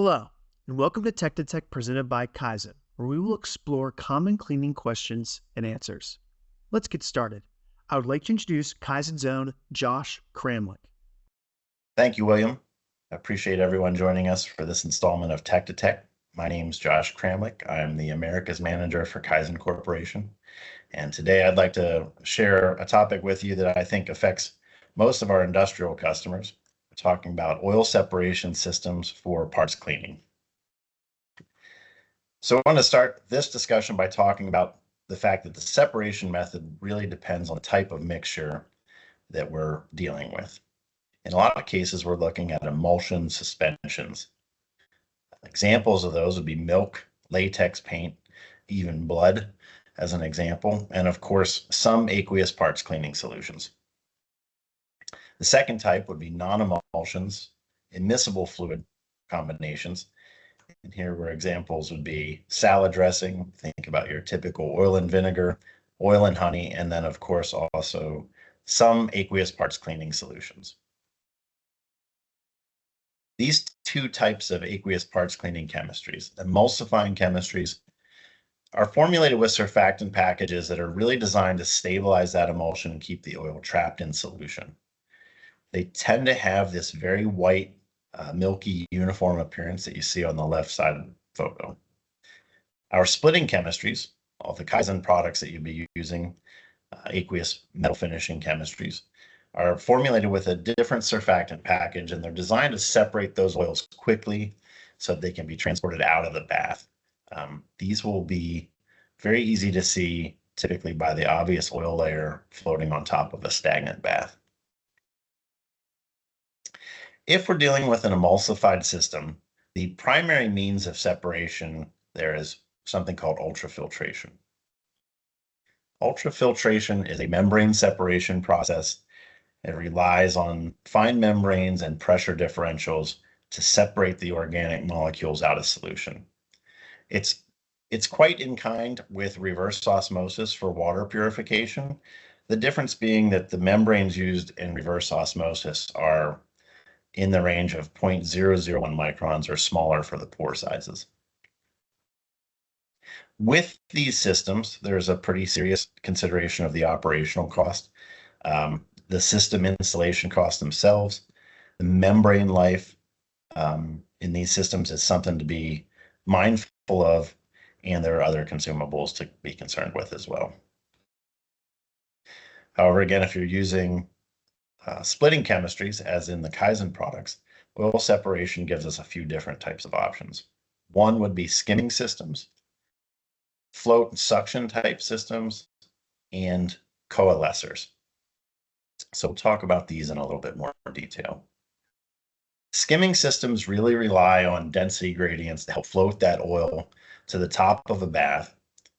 Hello, and welcome to Tech to Tech presented by KYZEN, where we will explore common cleaning questions and answers. Let's get started. I would like to introduce KYZEN's own Josh Kramlick. Thank you, William. I appreciate everyone joining us for this installment of Tech to Tech. My name is Josh Kramlick. I'm the Americas Manager for KYZEN Corporation. And today I'd like to share a topic with you that I think affects most of our industrial customers. We're talking about oil separation systems for parts cleaning. So I want to start this discussion by talking about the fact that the separation method really depends on the type of mixture that we're dealing with. In a lot of cases, we're looking at emulsion suspensions. Examples of those would be milk, latex paint, even blood as an example, and of course, some aqueous parts cleaning solutions. The second type would be non-emulsions, immiscible fluid combinations. And here where examples would be salad dressing, think about your typical oil and vinegar, oil and honey, and then of course also some aqueous parts cleaning solutions. These two types of aqueous parts cleaning chemistries, emulsifying chemistries, are formulated with surfactant packages that are really designed to stabilize that emulsion and keep the oil trapped in solution. They tend to have this very white, milky, uniform appearance that you see on the left side of the photo. Our splitting chemistries, all the KYZEN products that you'd be using, aqueous metal finishing chemistries, are formulated with a different surfactant package, and they're designed to separate those oils quickly so that they can be transported out of the bath. These will be very easy to see, typically by the obvious oil layer floating on top of a stagnant bath. If we're dealing with an emulsified system, the primary means of separation there is something called ultrafiltration. Ultrafiltration is a membrane separation process. It relies on fine membranes and pressure differentials to separate the organic molecules out of solution. It's quite in kind with reverse osmosis for water purification. The difference being that the membranes used in reverse osmosis are in the range of 0.001 microns or smaller for the pore sizes. With these systems, there's a pretty serious consideration of the operational cost, the system installation costs themselves, the membrane life in these systems is something to be mindful of, and there are other consumables to be concerned with as well. However, again, if you're using splitting chemistries, as in the KYZEN products, oil separation gives us a few different types of options. One would be skimming systems, float and suction type systems, and coalescers. So we'll talk about these in a little bit more detail. Skimming systems really rely on density gradients to help float that oil to the top of a bath,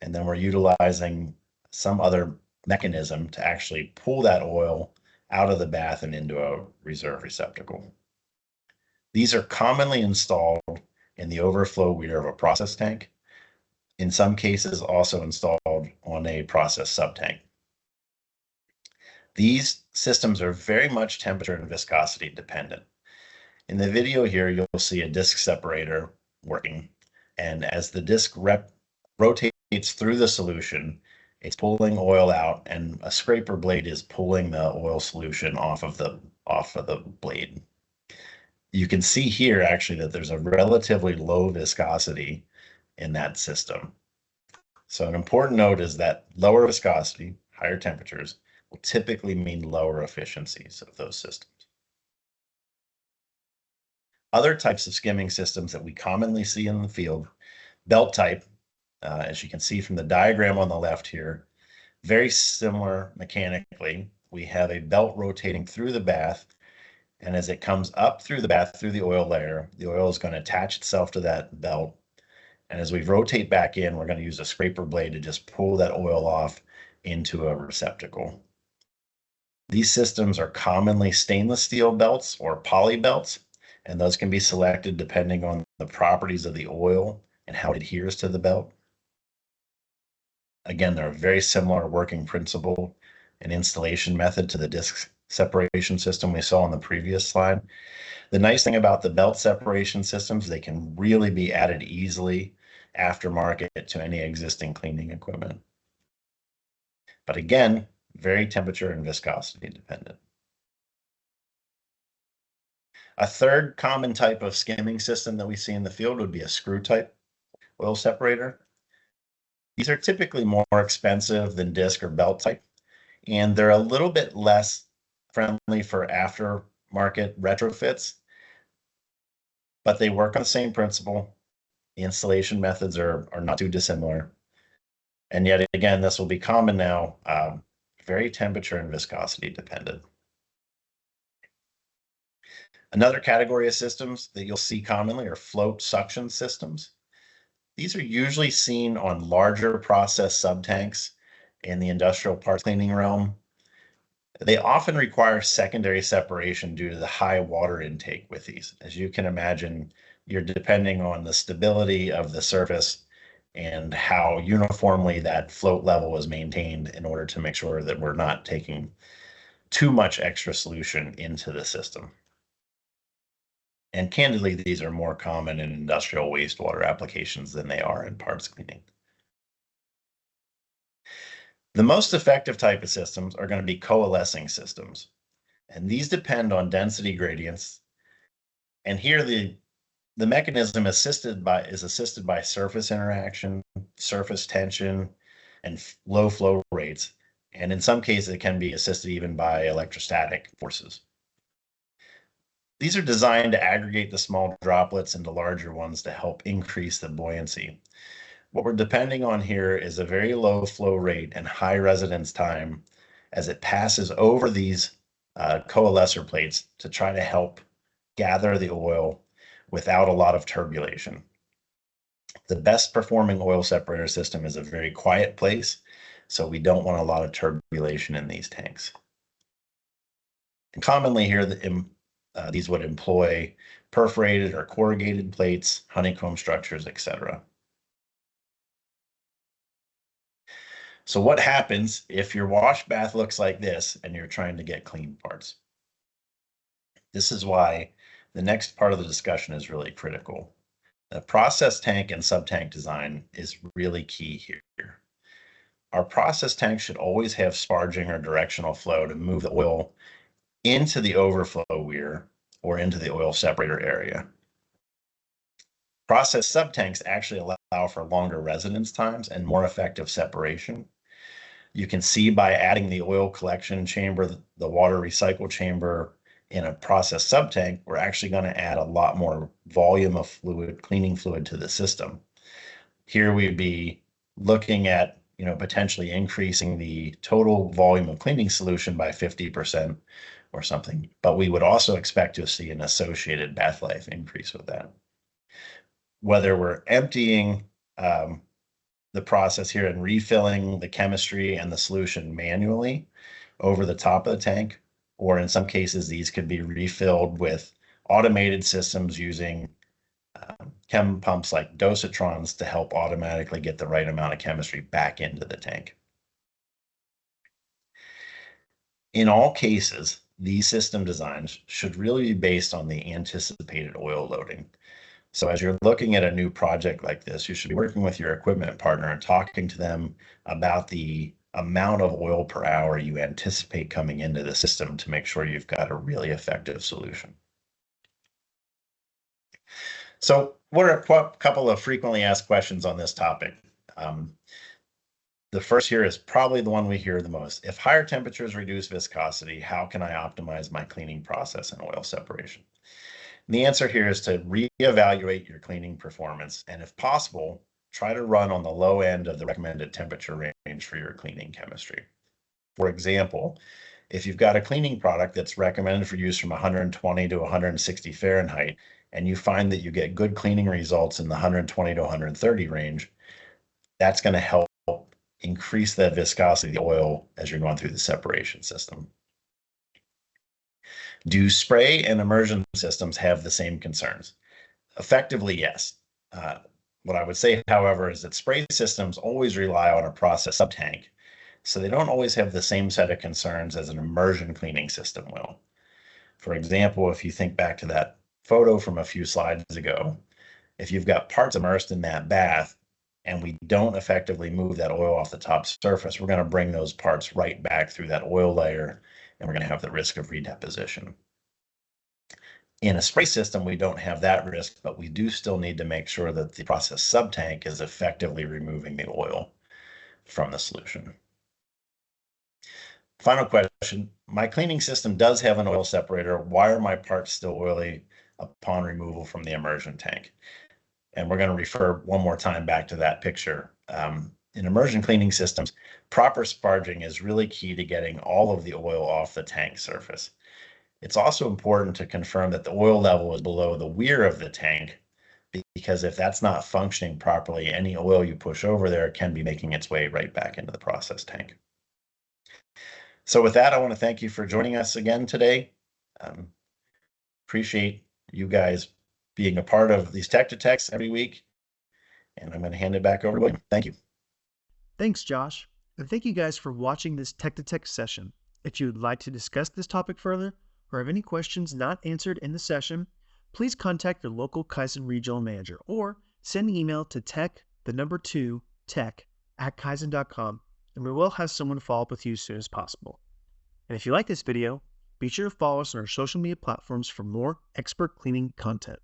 and then we're utilizing some other mechanism to actually pull that oil out of the bath and into a reserve receptacle. These are commonly installed in the overflow weir of a process tank, in some cases also installed on a process subtank. These systems are very much temperature and viscosity dependent. In the video here, you'll see a disc separator working, and as the disc rotates through the solution, it's pulling oil out, and a scraper blade is pulling the oil solution off of the blade. You can see here actually that there's a relatively low viscosity in that system. So an important note is that lower viscosity, higher temperatures, will typically mean lower efficiencies of those systems. Other types of skimming systems that we commonly see in the field, belt type, as you can see from the diagram on the left here, very similar mechanically. We have a belt rotating through the bath, and as it comes up through the bath, through the oil layer, the oil is going to attach itself to that belt. And as we rotate back in, we're going to use a scraper blade to just pull that oil off into a receptacle. These systems are commonly stainless steel belts or poly belts, and those can be selected depending on the properties of the oil and how it adheres to the belt. Again, they're a very similar working principle and installation method to the disc separation system we saw on the previous slide. The nice thing about the belt separation systems, they can really be added easily aftermarket to any existing cleaning equipment. But again, very temperature and viscosity dependent. A third common type of skimming system that we see in the field would be a screw type oil separator. These are typically more expensive than disc or belt type, and they're a little bit less friendly for aftermarket retrofits, but they work on the same principle. The installation methods are not too dissimilar. And yet again, this will be common now, very temperature and viscosity dependent. Another category of systems that you'll see commonly are float suction systems. These are usually seen on larger process subtanks in the industrial parts cleaning realm. They often require secondary separation due to the high water intake with these. As you can imagine, you're depending on the stability of the surface and how uniformly that float level is maintained in order to make sure that we're not taking too much extra solution into the system. And candidly, these are more common in industrial wastewater applications than they are in parts cleaning. The most effective type of systems are going to be coalescing systems. And these depend on density gradients. And here the mechanism is assisted by surface interaction, surface tension, and low flow rates. And in some cases, it can be assisted even by electrostatic forces. These are designed to aggregate the small droplets into larger ones to help increase the buoyancy. What we're depending on here is a very low flow rate and high residence time as it passes over these coalescer plates to try to help gather the oil without a lot of turbulation. The best performing oil separator system is a very quiet place, so we don't want a lot of turbulation in these tanks. And commonly here, these would employ perforated or corrugated plates, honeycomb structures, etc. So what happens if your wash bath looks like this and you're trying to get clean parts? This is why the next part of the discussion is really critical. The process tank and subtank design is really key here. Our process tank should always have sparging or directional flow to move the oil into the overflow weir or into the oil separator area. Process subtanks actually allow for longer residence times and more effective separation. You can see by adding the oil collection chamber, the water recycle chamber in a process subtank, we're actually going to add a lot more volume of fluid, cleaning fluid to the system. Here we'd be looking at, potentially increasing the total volume of cleaning solution by 50% or something, but we would also expect to see an associated bath life increase with that. Whether we're emptying the process here and refilling the chemistry and the solution manually over the top of the tank, or in some cases, these could be refilled with automated systems using chem pumps like dosatrons to help automatically get the right amount of chemistry back into the tank. In all cases, these system designs should really be based on the anticipated oil loading. So as you're looking at a new project like this, you should be working with your equipment partner and talking to them about the amount of oil per hour you anticipate coming into the system to make sure you've got a really effective solution. So what are a couple of frequently asked questions on this topic? The first here is probably the one we hear the most. If higher temperatures reduce viscosity, how can I optimize my cleaning process and oil separation? And the answer here is to reevaluate your cleaning performance, and if possible, try to run on the low end of the recommended temperature range for your cleaning chemistry. For example, if you've got a cleaning product that's recommended for use from 120 to 160 Fahrenheit, and you find that you get good cleaning results in the 120 to 130 range, that's going to help increase the viscosity of the oil as you're going through the separation system. Do spray and immersion systems have the same concerns? Effectively, yes. What I would say, however, is that spray systems always rely on a process subtank so they don't always have the same set of concerns as an immersion cleaning system will. For example, if you think back to that photo from a few slides ago, if you've got parts immersed in that bath and we don't effectively move that oil off the top surface, we're going to bring those parts right back through that oil layer, and we're going to have the risk of redeposition. In a spray system, we don't have that risk, but we do still need to make sure that the process subtank is effectively removing the oil from the solution. Final question, my cleaning system does have an oil separator. Why are my parts still oily upon removal from the immersion tank? And we're going to refer one more time back to that picture. In immersion cleaning systems, proper sparging is really key to getting all of the oil off the tank surface. It's also important to confirm that the oil level is below the weir of the tank, because if that's not functioning properly, any oil you push over there can be making its way right back into the process tank. So with that, I want to thank you for joining us again today. Appreciate you guys being a part of these Tech to Techs every week. And I'm going to hand it back over to William. Thank you. Thanks, Josh. And thank you guys for watching this Tech to Tech session. If you would like to discuss this topic further or have any questions not answered in the session, please contact your local KYZEN regional manager or send an email to tech@kyzen.com, and we will have someone follow up with you as soon as possible. And if you like this video, be sure to follow us on our social media platforms for more expert cleaning content.